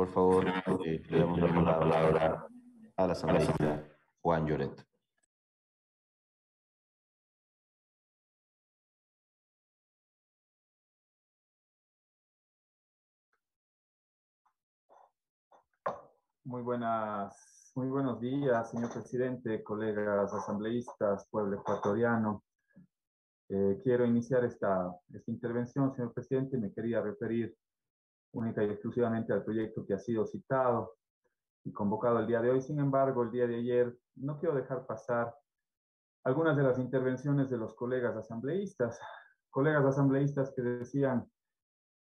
Por favor, le damos la palabra al asambleísta Juan Lloret. Muy buenos días, señor presidente, colegas asambleístas, pueblo ecuatoriano. Quiero iniciar esta intervención, señor presidente. Me quería referir única y exclusivamente al proyecto que ha sido citado y convocado el día de hoy. Sin embargo, el día de ayer no quiero dejar pasar algunas de las intervenciones de los colegas asambleístas que decían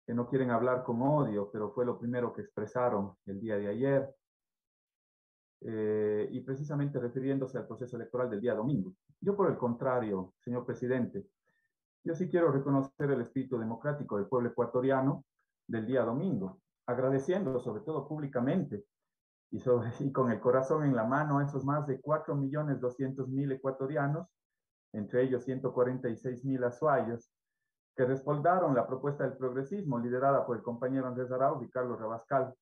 que no quieren hablar con odio, pero fue lo primero que expresaron el día de ayer. Y precisamente refiriéndose al proceso electoral del día domingo. Yo, por el contrario, señor presidente, yo sí quiero reconocer el espíritu democrático del pueblo ecuatoriano del día domingo, agradeciendo sobre todo públicamente y con el corazón en la mano a esos más de 4.200.000 ecuatorianos, entre ellos 146.000 azuayos, que respaldaron la propuesta del progresismo liderada por el compañero Andrés Arauz y Carlos Rabascal.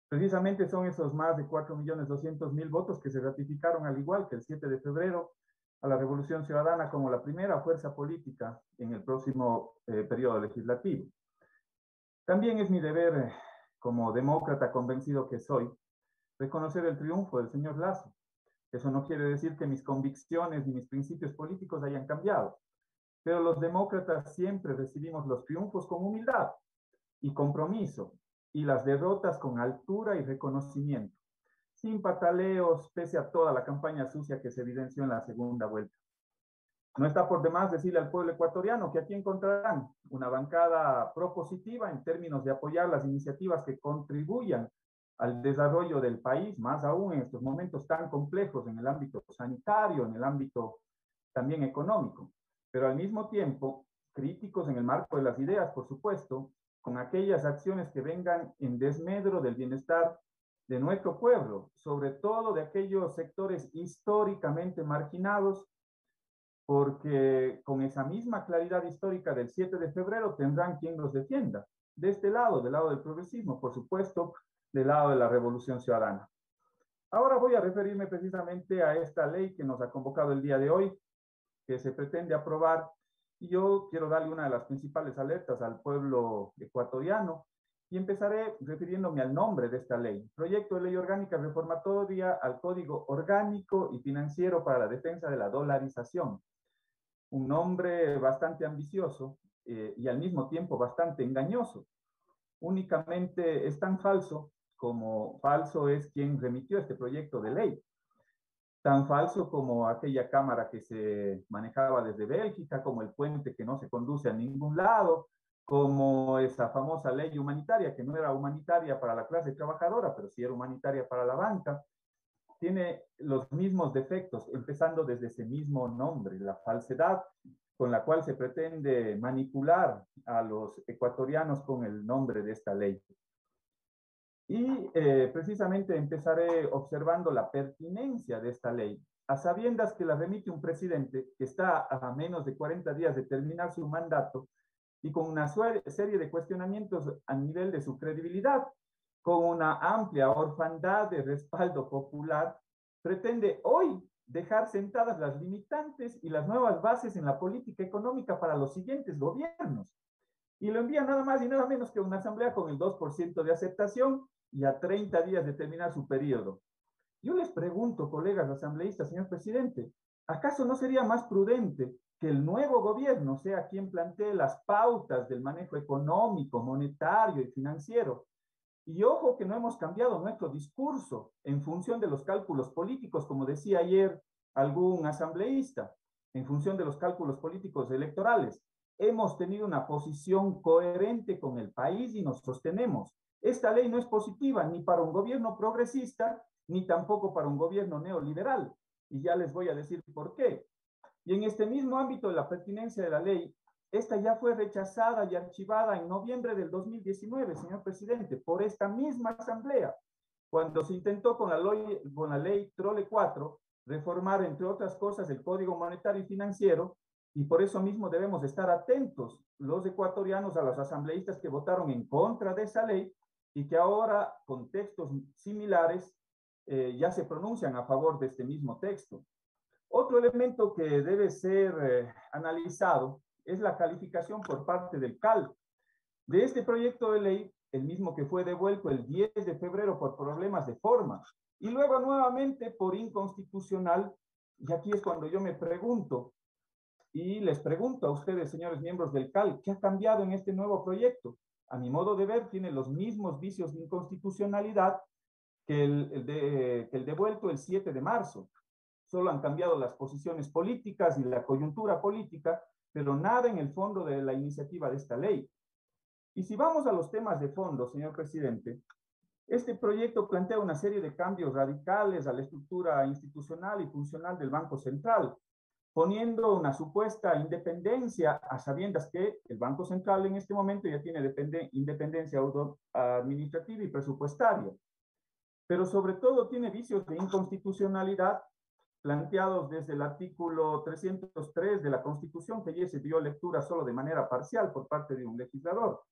Precisamente son esos más de 4.200.000 votos que se ratificaron, al igual que el 7 de febrero, a la Revolución Ciudadana como la primera fuerza política en el próximo periodo legislativo. También es mi deber, como demócrata convencido que soy, reconocer el triunfo del señor Lasso. Eso no quiere decir que mis convicciones ni mis principios políticos hayan cambiado, pero los demócratas siempre recibimos los triunfos con humildad y compromiso, y las derrotas con altura y reconocimiento, sin pataleos, pese a toda la campaña sucia que se evidenció en la segunda vuelta. No está por demás decirle al pueblo ecuatoriano que aquí encontrarán una bancada propositiva en términos de apoyar las iniciativas que contribuyan al desarrollo del país, más aún en estos momentos tan complejos en el ámbito sanitario, en el ámbito también económico, pero al mismo tiempo críticos en el marco de las ideas, por supuesto, con aquellas acciones que vengan en desmedro del bienestar de nuestro pueblo, sobre todo de aquellos sectores históricamente marginados, porque con esa misma claridad histórica del 7 de febrero tendrán quien los defienda, de este lado, del lado del progresismo, por supuesto, del lado de la Revolución Ciudadana. Ahora voy a referirme precisamente a esta ley que nos ha convocado el día de hoy, que se pretende aprobar. Y yo quiero darle una de las principales alertas al pueblo ecuatoriano y empezaré refiriéndome al nombre de esta ley. Proyecto de Ley Orgánica Reformatoria al Código Orgánico y Financiero para la Defensa de la Dolarización. Un nombre bastante ambicioso y al mismo tiempo bastante engañoso. Únicamente es tan falso como falso es quien remitió este proyecto de ley. Tan falso como aquella cámara que se manejaba desde Bélgica, como el puente que no se conduce a ningún lado, como esa famosa ley humanitaria, que no era humanitaria para la clase trabajadora, pero sí era humanitaria para la banca. Tiene los mismos defectos, empezando desde ese mismo nombre, la falsedad con la cual se pretende manipular a los ecuatorianos con el nombre de esta ley. Y precisamente empezaré observando la pertinencia de esta ley, a sabiendas que la remite un presidente que está a menos de 40 días de terminar su mandato y con una serie de cuestionamientos a nivel de su credibilidad, con una amplia orfandad de respaldo popular, pretende hoy dejar sentadas las limitantes y las nuevas bases en la política económica para los siguientes gobiernos. Y lo envía nada más y nada menos que una asamblea con el 2% de aceptación y a 30 días de terminar su periodo. Yo les pregunto, colegas asambleístas, señor presidente, ¿acaso no sería más prudente que el nuevo gobierno sea quien plantee las pautas del manejo económico, monetario y financiero? Y ojo que no hemos cambiado nuestro discurso en función de los cálculos políticos, como decía ayer algún asambleísta, en función de los cálculos políticos electorales. Hemos tenido una posición coherente con el país y nos sostenemos. Esta ley no es positiva ni para un gobierno progresista, ni tampoco para un gobierno neoliberal. Y ya les voy a decir por qué. Y en este mismo ámbito de la pertinencia de la ley, esta ya fue rechazada y archivada en noviembre del 2019, señor presidente, por esta misma asamblea, cuando se intentó con la ley Trole 4 reformar, entre otras cosas, el Código Monetario y Financiero, y por eso mismo debemos estar atentos los ecuatorianos a los asambleístas que votaron en contra de esa ley, y que ahora con textos similares ya se pronuncian a favor de este mismo texto. Otro elemento que debe ser analizado es la calificación por parte del CAL de este proyecto de ley, el mismo que fue devuelto el 10 de febrero por problemas de forma y luego nuevamente por inconstitucional. Y aquí es cuando yo me pregunto y les pregunto a ustedes, señores miembros del CAL, ¿qué ha cambiado en este nuevo proyecto? A mi modo de ver, tiene los mismos vicios de inconstitucionalidad que el devuelto el 7 de marzo. Solo han cambiado las posiciones políticas y la coyuntura política, pero nada en el fondo de la iniciativa de esta ley. Y si vamos a los temas de fondo, señor presidente, este proyecto plantea una serie de cambios radicales a la estructura institucional y funcional del Banco Central, poniendo una supuesta independencia a sabiendas que el Banco Central en este momento ya tiene independencia administrativa y presupuestaria, pero sobre todo tiene vicios de inconstitucionalidad planteados desde el artículo 303 de la Constitución, que ya se dio lectura solo de manera parcial por parte de un legislador.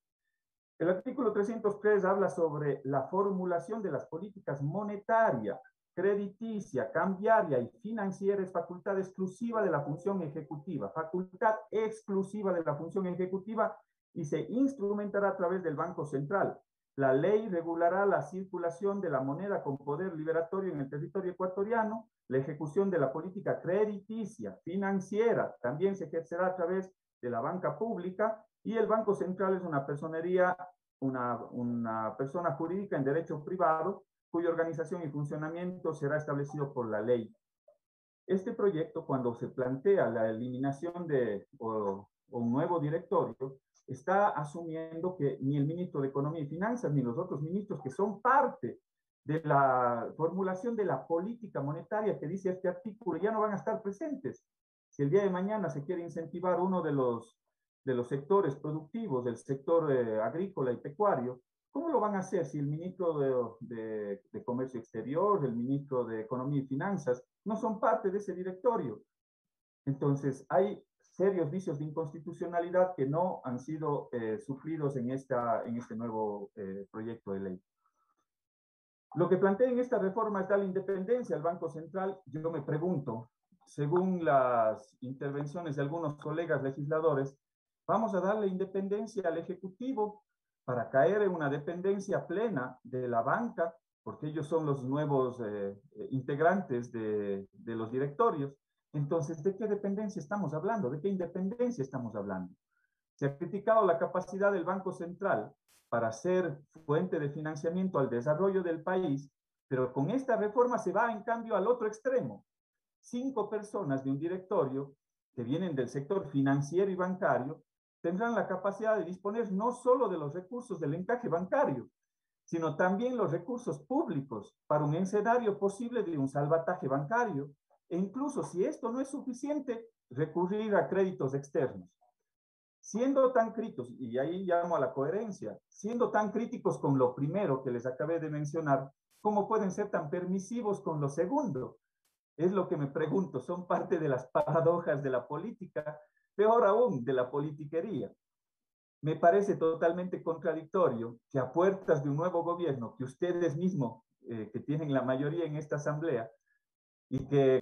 El artículo 303 habla sobre la formulación de las políticas monetaria, crediticia, cambiaria y financiera es facultad exclusiva de la función ejecutiva, facultad exclusiva de la función ejecutiva y se instrumentará a través del Banco Central. La ley regulará la circulación de la moneda con poder liberatorio en el territorio ecuatoriano, la ejecución de la política crediticia, financiera, también se ejercerá a través de la banca pública y el Banco Central es una personería, una persona jurídica en derecho privado cuya organización y funcionamiento será establecido por la ley. Este proyecto, cuando se plantea la eliminación de un nuevo directorio, está asumiendo que ni el ministro de Economía y Finanzas ni los otros ministros que son parte de la formulación de la política monetaria que dice este artículo ya no van a estar presentes. Si el día de mañana se quiere incentivar uno de los sectores productivos, del sector agrícola y pecuario, ¿cómo lo van a hacer si el ministro de Comercio Exterior, el ministro de Economía y Finanzas no son parte de ese directorio? Entonces, hay serios vicios de inconstitucionalidad que no han sido sufridos en este nuevo proyecto de ley. Lo que plantea en esta reforma es dar la independencia al Banco Central. Yo me pregunto, según las intervenciones de algunos colegas legisladores, ¿vamos a darle independencia al Ejecutivo para caer en una dependencia plena de la banca, porque ellos son los nuevos integrantes de los directorios? Entonces, ¿de qué dependencia estamos hablando? ¿De qué independencia estamos hablando? Se ha criticado la capacidad del Banco Central para ser fuente de financiamiento al desarrollo del país, pero con esta reforma se va en cambio al otro extremo. 5 personas de un directorio que vienen del sector financiero y bancario tendrán la capacidad de disponer no solo de los recursos del encaje bancario, sino también los recursos públicos para un escenario posible de un salvataje bancario, e incluso si esto no es suficiente, recurrir a créditos externos. Siendo tan críticos, y ahí llamo a la coherencia, siendo tan críticos con lo primero que les acabé de mencionar, ¿cómo pueden ser tan permisivos con lo segundo? Es lo que me pregunto, son parte de las paradojas de la política, peor aún, de la politiquería. Me parece totalmente contradictorio que a puertas de un nuevo gobierno, que ustedes mismos, que tienen la mayoría en esta asamblea, y que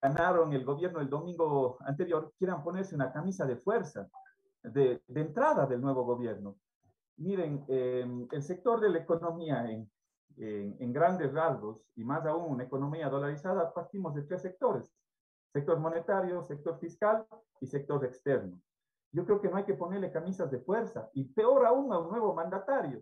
ganaron el gobierno el domingo anterior, quieran ponerse una camisa de fuerza de entrada del nuevo gobierno. Miren, el sector de la economía en grandes rasgos, y más aún una economía dolarizada, partimos de 3 sectores: sector monetario, sector fiscal y sector externo. Yo creo que no hay que ponerle camisas de fuerza, y peor aún a un nuevo mandatario.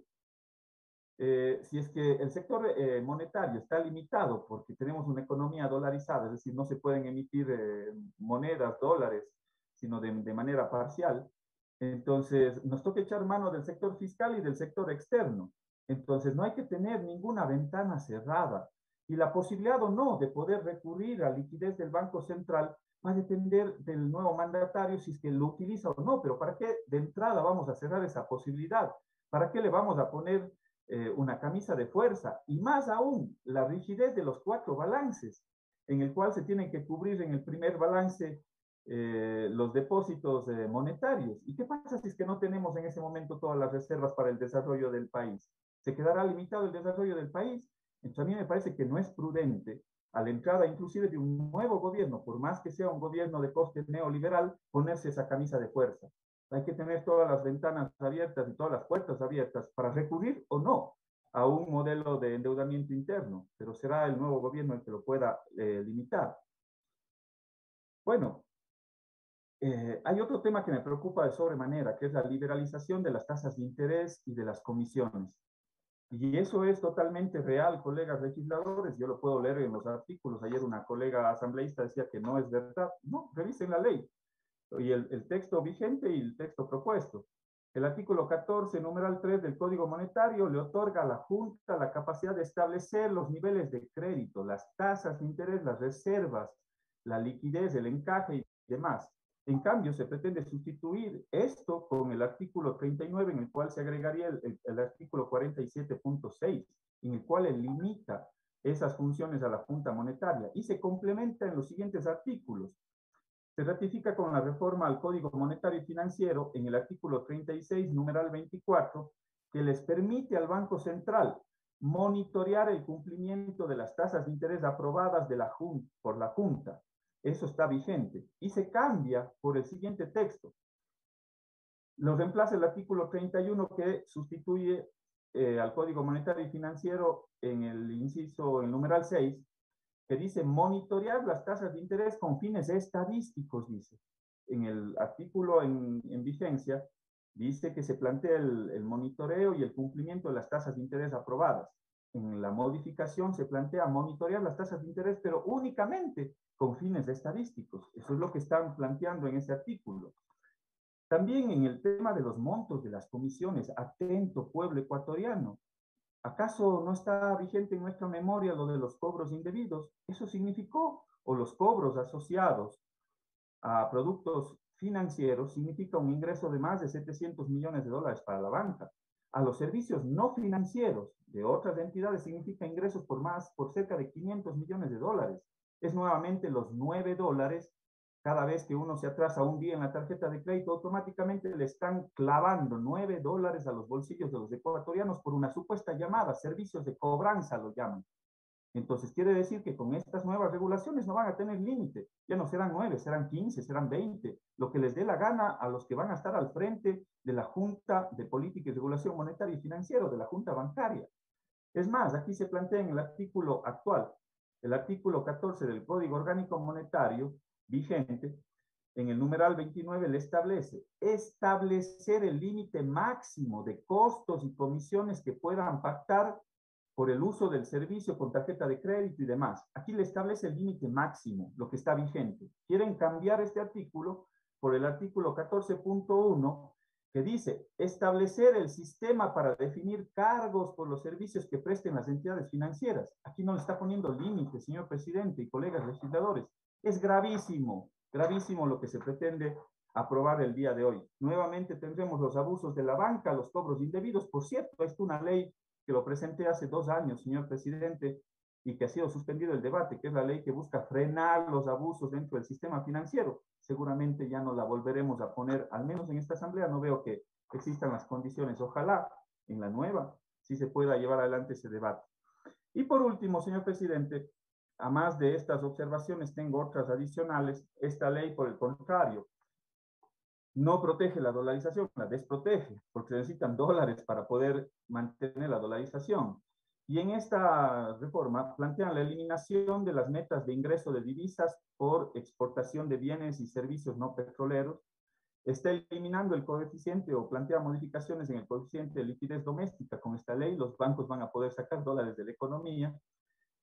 Si es que el sector monetario está limitado porque tenemos una economía dolarizada, es decir, no se pueden emitir monedas, dólares, sino de manera parcial, entonces nos toca echar mano del sector fiscal y del sector externo. Entonces no hay que tener ninguna ventana cerrada, y la posibilidad o no de poder recurrir a liquidez del Banco Central va a depender del nuevo mandatario si es que lo utiliza o no. Pero ¿para qué de entrada vamos a cerrar esa posibilidad? ¿Para qué le vamos a poner una camisa de fuerza? Y más aún, la rigidez de los 4 balances, en el cual se tienen que cubrir en el primer balance los depósitos monetarios. ¿Y qué pasa si es que no tenemos en ese momento todas las reservas para el desarrollo del país? Se quedará limitado el desarrollo del país. Entonces a mí me parece que no es prudente, a la entrada inclusive de un nuevo gobierno, por más que sea un gobierno de corte neoliberal, ponerse esa camisa de fuerza. Hay que tener todas las ventanas abiertas y todas las puertas abiertas para recurrir o no a un modelo de endeudamiento interno, pero será el nuevo gobierno el que lo pueda limitar. Bueno, hay otro tema que me preocupa de sobremanera, que es la liberalización de las tasas de interés y de las comisiones. Y eso es totalmente real, colegas legisladores. Yo lo puedo leer en los artículos. Ayer una colega asambleísta decía que no es verdad. No, revisen la ley y el texto vigente y el texto propuesto. El artículo 14, numeral 3 del Código Monetario le otorga a la Junta la capacidad de establecer los niveles de crédito, las tasas de interés, las reservas, la liquidez, el encaje y demás. En cambio, se pretende sustituir esto con el artículo 39, en el cual se agregaría el artículo 47.6, en el cual limita esas funciones a la Junta Monetaria y se complementa en los siguientes artículos. Se ratifica con la reforma al Código Monetario y Financiero en el artículo 36, numeral 24, que les permite al Banco Central monitorear el cumplimiento de las tasas de interés aprobadas por la Junta. Eso está vigente. Y se cambia por el siguiente texto. Lo reemplaza el artículo 31 que sustituye al Código Monetario y Financiero en el inciso, en numeral 6, que dice monitorear las tasas de interés con fines estadísticos, dice. En el artículo en vigencia, dice que se plantea el monitoreo y el cumplimiento de las tasas de interés aprobadas. En la modificación se plantea monitorear las tasas de interés, pero únicamente con fines estadísticos. Eso es lo que están planteando en ese artículo. También en el tema de los montos de las comisiones, atento pueblo ecuatoriano, ¿acaso no está vigente en nuestra memoria lo de los cobros indebidos? Eso significó, o los cobros asociados a productos financieros, significa un ingreso de más de 700 millones de dólares para la banca. A los servicios no financieros de otras entidades significa ingresos por cerca de 500 millones de dólares. Es nuevamente los $9. Cada vez que uno se atrasa un día en la tarjeta de crédito, automáticamente le están clavando $9 a los bolsillos de los ecuatorianos por una supuesta llamada, servicios de cobranza lo llaman. Entonces quiere decir que con estas nuevas regulaciones no van a tener límite, ya no serán 9, serán 15, serán 20, lo que les dé la gana a los que van a estar al frente de la Junta de Política y Regulación Monetaria y Financiera, de la Junta Bancaria. Es más, aquí se plantea en el artículo actual, el artículo 14 del Código Orgánico Monetario vigente, en el numeral 29 le establece establecer el límite máximo de costos y comisiones que puedan pactar por el uso del servicio con tarjeta de crédito y demás. Aquí le establece el límite máximo, lo que está vigente. Quieren cambiar este artículo por el artículo 14.1 que dice establecer el sistema para definir cargos por los servicios que presten las entidades financieras. Aquí no le está poniendo límite, señor presidente y colegas legisladores. Es gravísimo, gravísimo lo que se pretende aprobar el día de hoy. Nuevamente tendremos los abusos de la banca, los cobros indebidos. Por cierto, es una ley que lo presenté hace 2 años, señor presidente, y que ha sido suspendido el debate, que es la ley que busca frenar los abusos dentro del sistema financiero. Seguramente ya no la volveremos a poner, al menos en esta asamblea no veo que existan las condiciones. Ojalá en la nueva sí se pueda llevar adelante ese debate. Y por último, señor presidente, a más de estas observaciones tengo otras adicionales. Esta ley, por el contrario, no protege la dolarización, la desprotege, porque se necesitan dólares para poder mantener la dolarización. Y en esta reforma plantean la eliminación de las metas de ingreso de divisas por exportación de bienes y servicios no petroleros. Está eliminando el coeficiente o plantea modificaciones en el coeficiente de liquidez doméstica. Con esta ley los bancos van a poder sacar dólares de la economía.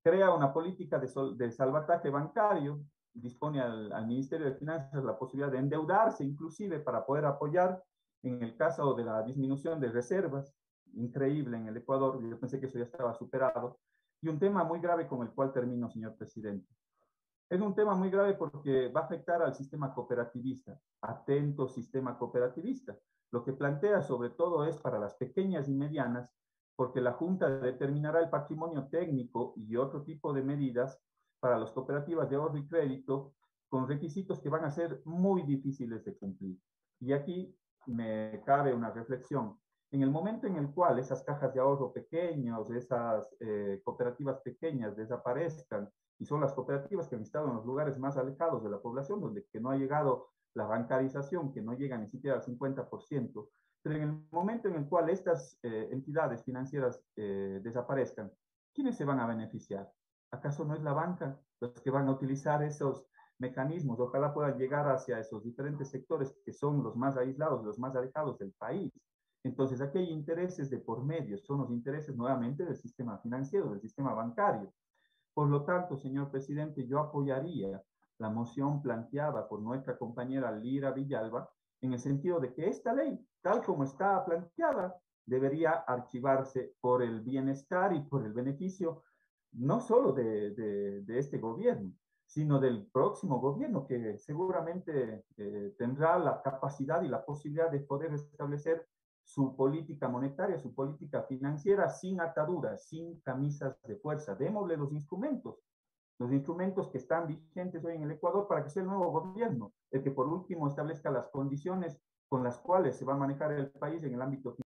Crea una política de salvataje bancario, dispone al Ministerio de Finanzas la posibilidad de endeudarse inclusive para poder apoyar en el caso de la disminución de reservas, increíble en el Ecuador, yo pensé que eso ya estaba superado. Y un tema muy grave con el cual termino, señor presidente. Es un tema muy grave porque va a afectar al sistema cooperativista. Atento sistema cooperativista. Lo que plantea sobre todo es para las pequeñas y medianas, porque la Junta determinará el patrimonio técnico y otro tipo de medidas para las cooperativas de ahorro y crédito con requisitos que van a ser muy difíciles de cumplir. Y aquí me cabe una reflexión. En el momento en el cual esas cajas de ahorro pequeños, esas cooperativas pequeñas desaparezcan, y son las cooperativas que han estado en los lugares más alejados de la población, donde que no ha llegado la bancarización, que no llega ni siquiera al 50%, pero en el momento en el cual estas entidades financieras desaparezcan, ¿quiénes se van a beneficiar? ¿Acaso no es la banca los que van a utilizar esos mecanismos? Ojalá puedan llegar hacia esos diferentes sectores que son los más aislados, los más alejados del país. Entonces, aquí hay intereses de por medio, son los intereses nuevamente del sistema financiero, del sistema bancario. Por lo tanto, señor presidente, yo apoyaría la moción planteada por nuestra compañera Lira Villalba en el sentido de que esta ley, tal como está planteada, debería archivarse por el bienestar y por el beneficio no solo de este gobierno, sino del próximo gobierno que seguramente tendrá la capacidad y la posibilidad de poder establecer su política monetaria, su política financiera sin ataduras, sin camisas de fuerza. Démosle los instrumentos que están vigentes hoy en el Ecuador para que sea el nuevo gobierno, el que por último establezca las condiciones con las cuales se va a manejar el país en el ámbito